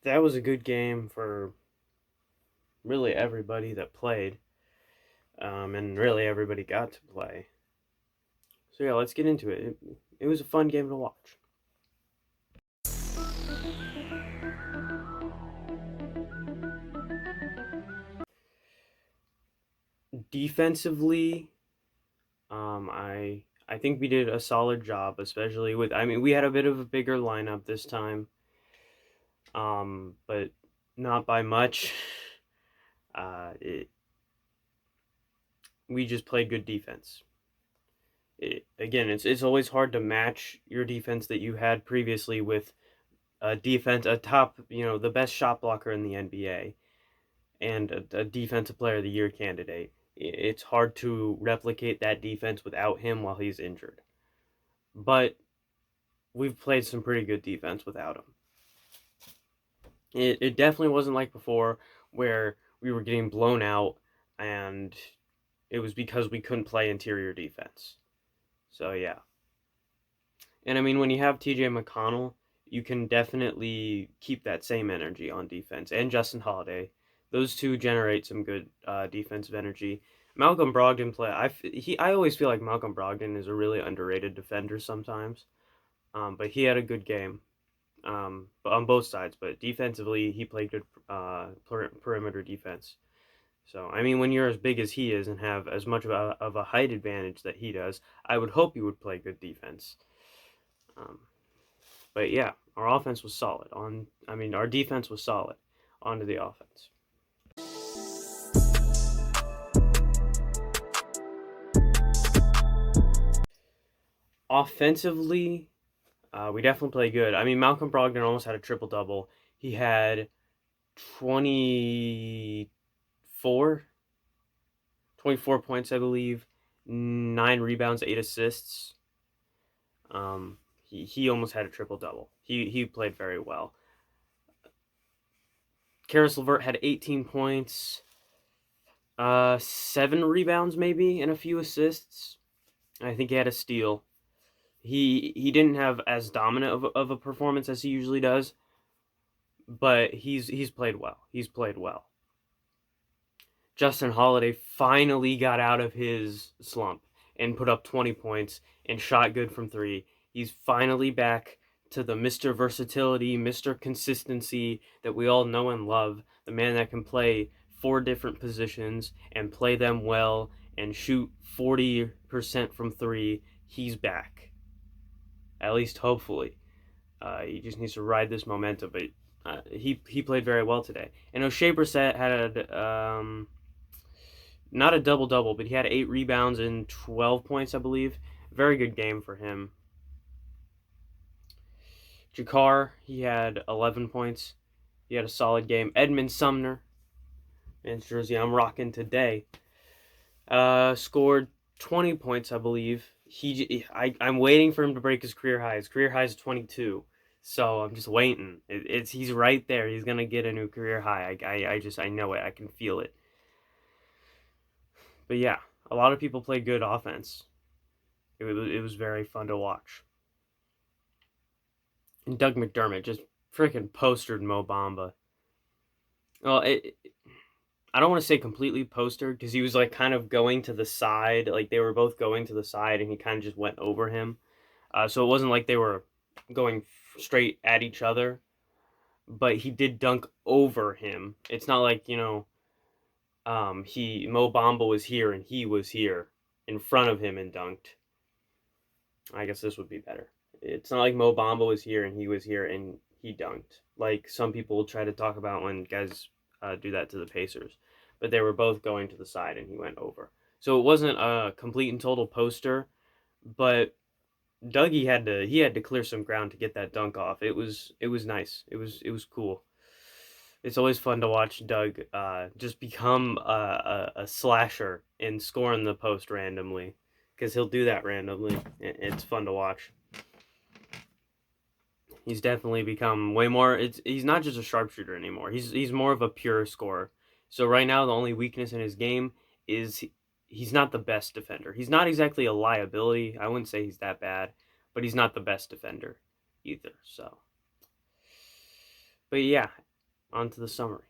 that was a good game for really everybody that played, and really everybody got to play. So yeah, let's get into it. It was a fun game to watch. Defensively, I think we did a solid job, especially with. I mean, we had a bit of a bigger lineup this time, but not by much. It, we just played good defense. Again, it's always hard to match your defense that you had previously with a defense, a top, the best shot blocker in the NBA, and a defensive player of the year candidate. It's hard to replicate that defense without him while he's injured. But we've played some pretty good defense without him. It definitely wasn't like before where we were getting blown out and it was because we couldn't play interior defense. So yeah. And I mean when you have TJ McConnell, you can definitely keep that same energy on defense. And Justin Holiday. Those two generate some good defensive energy. Malcolm Brogdon play. I always feel like Malcolm Brogdon is a really underrated defender sometimes. But he had a good game. But on both sides. But defensively, he played good perimeter defense. So I mean, when you're as big as he is and have as much of a height advantage that he does, I would hope you would play good defense. Um, but yeah, our offense was solid. Our defense was solid. Onto the offense. Offensively, we definitely played good. I mean, Malcolm Brogdon almost had a triple double. He had 24 24 points, I believe, 9 rebounds, 8 assists. He almost had a triple double. He played very well. Karis LeVert had 18 points, 7 rebounds maybe, and a few assists. I think he had a steal. He didn't have as dominant of a performance as he usually does, but he's played well. He's played well. Justin Holiday finally got out of his slump and put up 20 points and shot good from three. He's finally back to the Mr. Versatility, Mr. Consistency that we all know and love. The man that can play 4 different positions and play them well and shoot 40% from three. He's back. At least hopefully. He just needs to ride this momentum, but he played very well today. And O'Shea Brissett had not a double double, but he had 8 rebounds and 12 points, I believe. Very good game for him. Jakar, he had 11 points. He had a solid game. Edmund Sumner, man's jersey I'm rocking today, scored 20 points, I believe. I'm waiting for him to break his career high. His career high is 22, so I'm just waiting. He's right there. He's gonna get a new career high. I know it. I can feel it. But yeah, a lot of people play good offense. It was very fun to watch. And Doug McDermott just freaking postered Mo Bamba. Well, I don't want to say completely postered because he was like kind of going to the side, like they were both going to the side, and he kind of just went over him. So it wasn't like they were going straight at each other, but he did dunk over him. It's not like he Mo Bamba was here and he was here in front of him and dunked. I guess this would be better. It's not like Mo Bamba was here and he was here and he dunked. Like some people try to talk about when guys do that to the Pacers. But they were both going to the side and he went over. So it wasn't a complete and total poster, but Dougie had to clear some ground to get that dunk off. It was nice. It was cool. It's always fun to watch Doug just become a slasher and score in the post randomly because he'll do that randomly. It's fun to watch. He's definitely become way more. He's not just a sharpshooter anymore. He's more of a pure scorer. So right now, the only weakness in his game is he's not the best defender. He's not exactly a liability. I wouldn't say he's that bad, but he's not the best defender either. So, but yeah, on to the summary.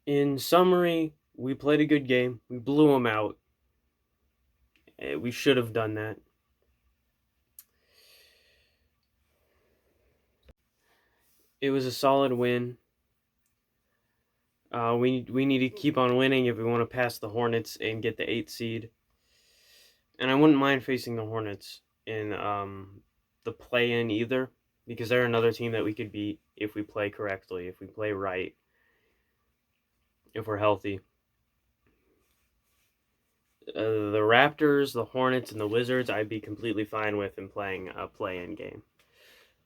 In summary, we played a good game. We blew them out. We should have done that. It was a solid win. We need to keep on winning if we want to pass the Hornets and get the 8th seed. And I wouldn't mind facing the Hornets in the play-in either, because they're another team that we could beat if we play correctly, if we play right, if we're healthy. The Raptors, the Hornets, and the Wizards, I'd be completely fine with in playing a play-in game,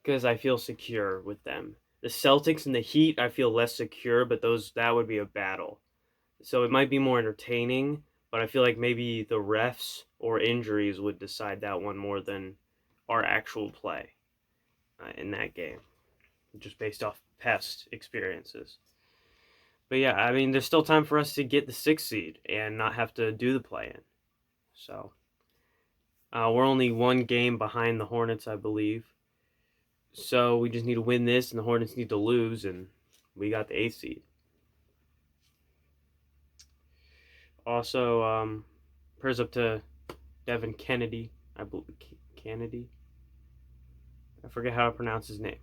because I feel secure with them. The Celtics and the Heat, I feel less secure, but that would be a battle. So it might be more entertaining, but I feel like maybe the refs or injuries would decide that one more than our actual play in that game, just based off past experiences. But yeah, I mean, there's still time for us to get the 6th seed and not have to do the play-in. So we're only one game behind the Hornets, I believe. So we just need to win this, and the Hornets need to lose, and we got the 8th seed. Also, prayers up to Devin Kennedy. I believe Kennedy. I forget how to pronounce his name.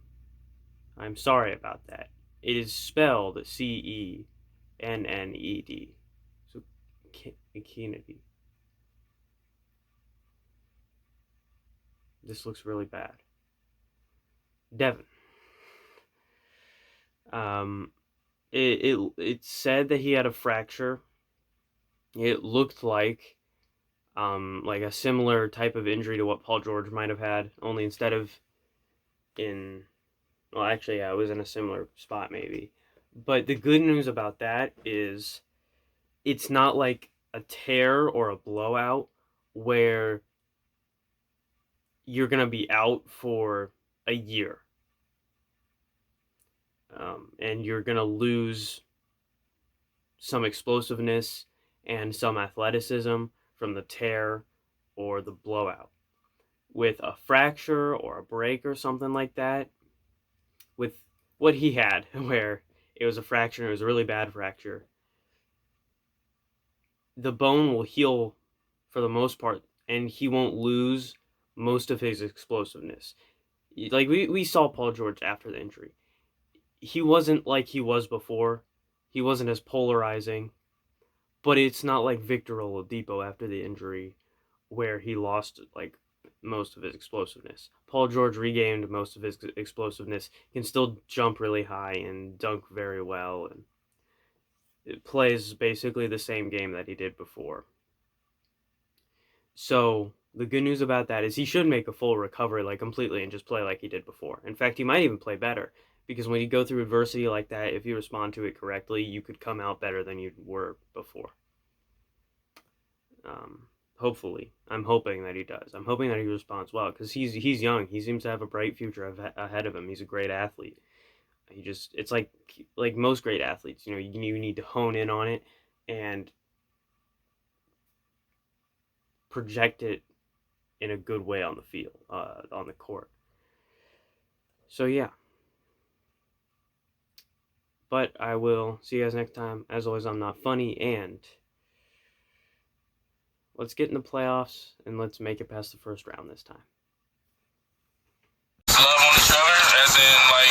I'm sorry about that. It is spelled Cenned. So Kennedy. This looks really bad. Devin. It said that he had a fracture. It looked like a similar type of injury to what Paul George might have had, only instead of in, well, actually, yeah, it was in a similar spot maybe. But the good news about that is it's not like a tear or a blowout where you're going to be out for a year. And you're going to lose some explosiveness and some athleticism from the tear or the blowout. With a fracture or a break or something like that, with what he had, where it was a fracture, it was a really bad fracture, the bone will heal for the most part, and he won't lose most of his explosiveness. Like we saw Paul George after the injury. He wasn't like he was before. He wasn't as polarizing, but it's not like Victor Oladipo after the injury, where he lost like most of his explosiveness. Paul George regained most of his explosiveness. He can still jump really high and dunk very well, and it plays basically the same game that he did before. So the good news about that is he should make a full recovery, like completely, and just play like he did before. In fact, he might even play better, because when you go through adversity like that, if you respond to it correctly, you could come out better than you were before. Hopefully, I'm hoping that he does. I'm hoping that he responds well, because he's young. He seems to have a bright future ahead of him. He's a great athlete. It's like most great athletes, you need to hone in on it and project it in a good way on the field, on the court. So yeah. But I will see you guys next time. As always, I'm not funny, and let's get in the playoffs and let's make it past the first round this time. Love on each other, as in like